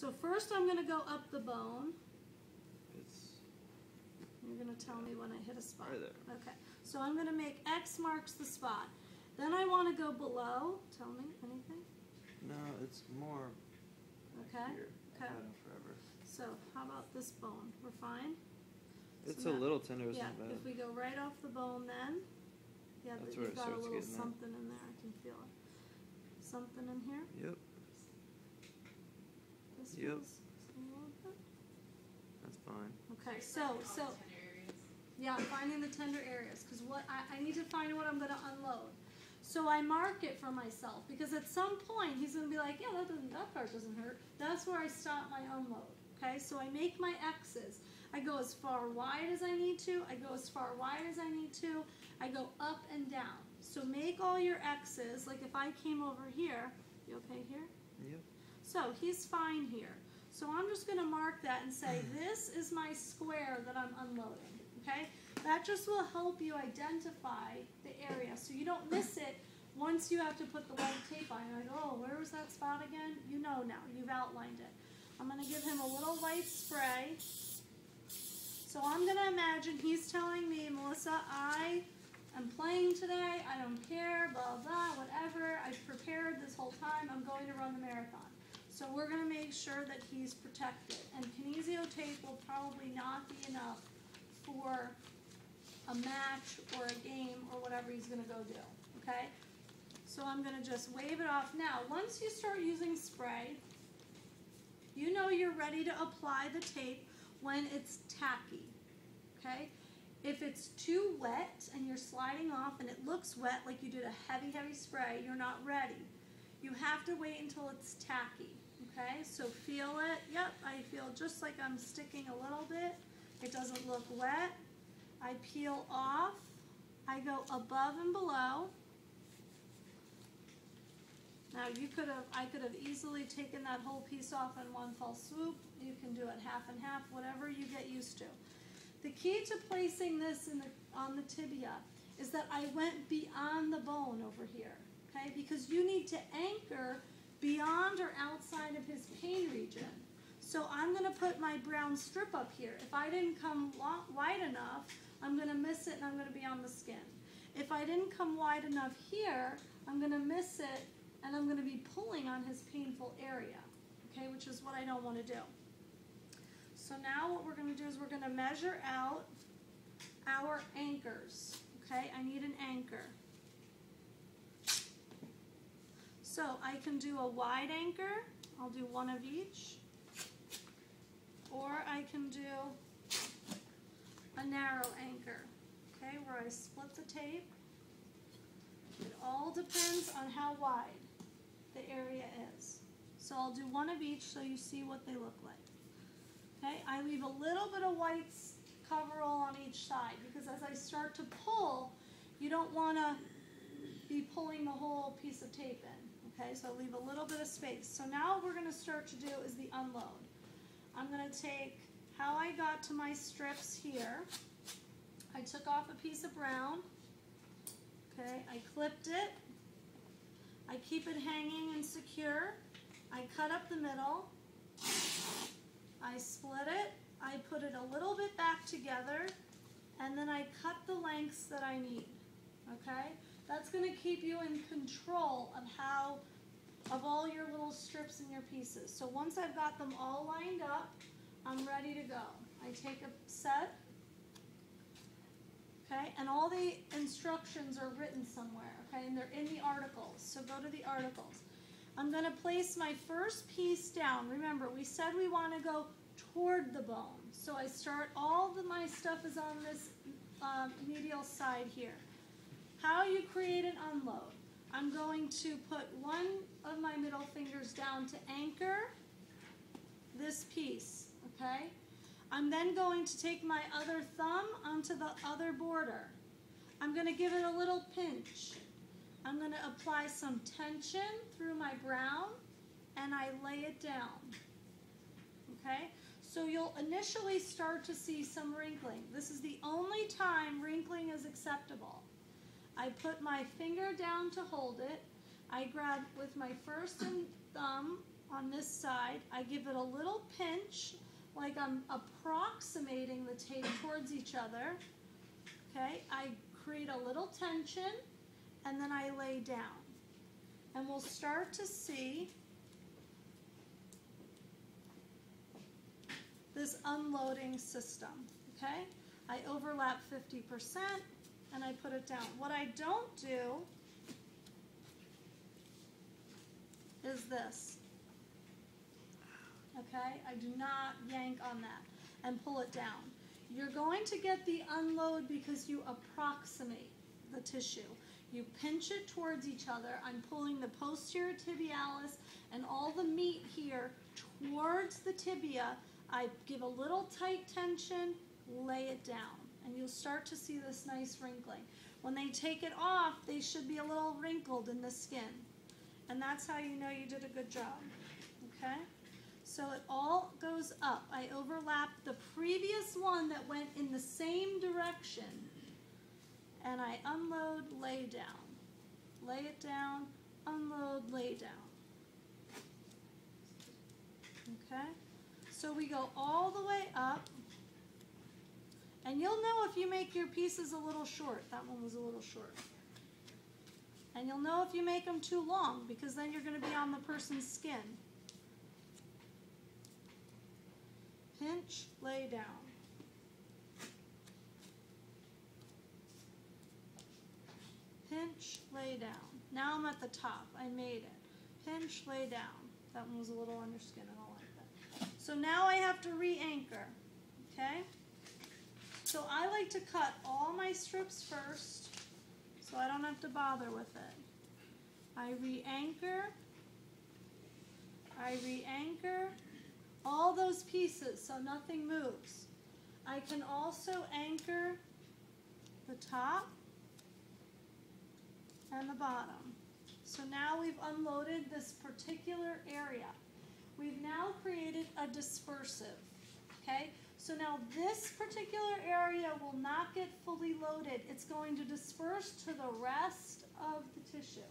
So first I'm going to go up the bone. You're going to tell me when I hit a spot. Right there. Okay. So I'm going to make X marks the spot. Then I want to go below. Tell me anything. No, it's more. Okay. Here. Okay. I've had them forever. So how about this bone? We're fine. It's so a now, little tender. It's yeah. not bad. If we go right off the bone, then That's where you've it got a starts little getting something in there. I can feel it. Something in here. Yep. This Yep. feels a little bit. That's fine. Okay. So. Yeah, finding the tender areas, because what I need to find what I'm going to unload. So I mark it for myself, because at some point he's going to be like, yeah, that part doesn't hurt. That's where I stop my unload. Okay, so I make my X's. I go as far wide as I need to. I go as far wide as I need to. I go up and down. So make all your X's. Like if I came over here, you okay here? Yep. So he's fine here. So I'm just going to mark that and say, this is my square that I'm unloading. Okay? That just will help you identify the area so you don't miss it once you have to put the white tape on. You're like, oh, where was that spot again? You know now. You've outlined it. I'm going to give him a little white spray. So I'm going to imagine he's telling me, Melissa, I am playing today. I don't care, blah, blah, whatever. I've prepared this whole time. I'm going to run the marathon. So we're going to make sure that he's protected. And kinesio tape will probably not be enough for a match or a game or whatever he's going to go do, okay? So I'm going to just wave it off. Now, once you start using spray, you know you're ready to apply the tape when it's tacky, okay? If it's too wet and you're sliding off and it looks wet like you did a heavy, heavy spray, you're not ready. You have to wait until it's tacky, okay? So feel it. Yep, I feel just like I'm sticking a little bit. It doesn't look wet. I peel off. I go above and below. Now I could have easily taken that whole piece off in one fell swoop. You can do it half and half, whatever you get used to. The key to placing this on the tibia is that I went beyond the bone over here, okay? Because you need to anchor beyond or outside of his pain region. So I'm going to put my brown strip up here. If I didn't come wide enough, I'm going to miss it and I'm going to be on the skin. If I didn't come wide enough here, I'm going to miss it and I'm going to be pulling on his painful area, okay, which is what I don't want to do. So now what we're going to do is we're going to measure out our anchors, okay? I need an anchor. So I can do a wide anchor. I'll do one of each. Or I can do a narrow anchor, okay, where I split the tape. It all depends on how wide the area is. So I'll do one of each so you see what they look like. Okay, I leave a little bit of white coverall on each side because as I start to pull, you don't want to be pulling the whole piece of tape in. Okay, so leave a little bit of space. So now what we're going to start to do is the unload. I'm going to take how I got to my strips here. I took off a piece of brown. Okay, I clipped it. I keep it hanging and secure. I cut up the middle. I split it. I put it a little bit back together. And then I cut the lengths that I need. Okay? That's going to keep you in control of all your little strips and your pieces. So once I've got them all lined up, I'm ready to go. I take a set, okay, and all the instructions are written somewhere, okay, and they're in the articles, so go to the articles. I'm going to place my first piece down. Remember, we said we want to go toward the bone. So I start, my stuff is on this medial side here. How you create an unload. I'm going to put one of my middle fingers down to anchor this piece, okay? I'm then going to take my other thumb onto the other border. I'm going to give it a little pinch. I'm going to apply some tension through my brown and I lay it down, okay? So you'll initially start to see some wrinkling. This is the only time wrinkling is acceptable. I put my finger down to hold it. I grab with my first thumb on this side. I give it a little pinch, like I'm approximating the tape towards each other. Okay, I create a little tension, and then I lay down. And we'll start to see this unloading system, okay? I overlap 50% and I put it down. What I don't do is this, okay? I do not yank on that and pull it down. You're going to get the unload because you approximate the tissue. You pinch it towards each other. I'm pulling the posterior tibialis and all the meat here towards the tibia. I give a little tight tension, lay it down, and you'll start to see this nice wrinkling. When they take it off, they should be a little wrinkled in the skin. And that's how you know you did a good job, okay? So it all goes up. I overlap the previous one that went in the same direction, and I unload, lay down. Lay it down, unload, lay down. Okay? So we go all the way up, and you'll know if you make your pieces a little short. That one was a little short. And you'll know if you make them too long, because then you're going to be on the person's skin. Pinch, lay down. Pinch, lay down. Now I'm at the top. I made it. Pinch, lay down. That one was a little under skin. I don't like that. So now I have to re-anchor. Okay? So I like to cut all my strips first so I don't have to bother with it. I re-anchor. I re-anchor all those pieces so nothing moves. I can also anchor the top and the bottom. So now we've unloaded this particular area. We've now created a dispersive, okay? So now this particular area will not get fully loaded. It's going to disperse to the rest of the tissue.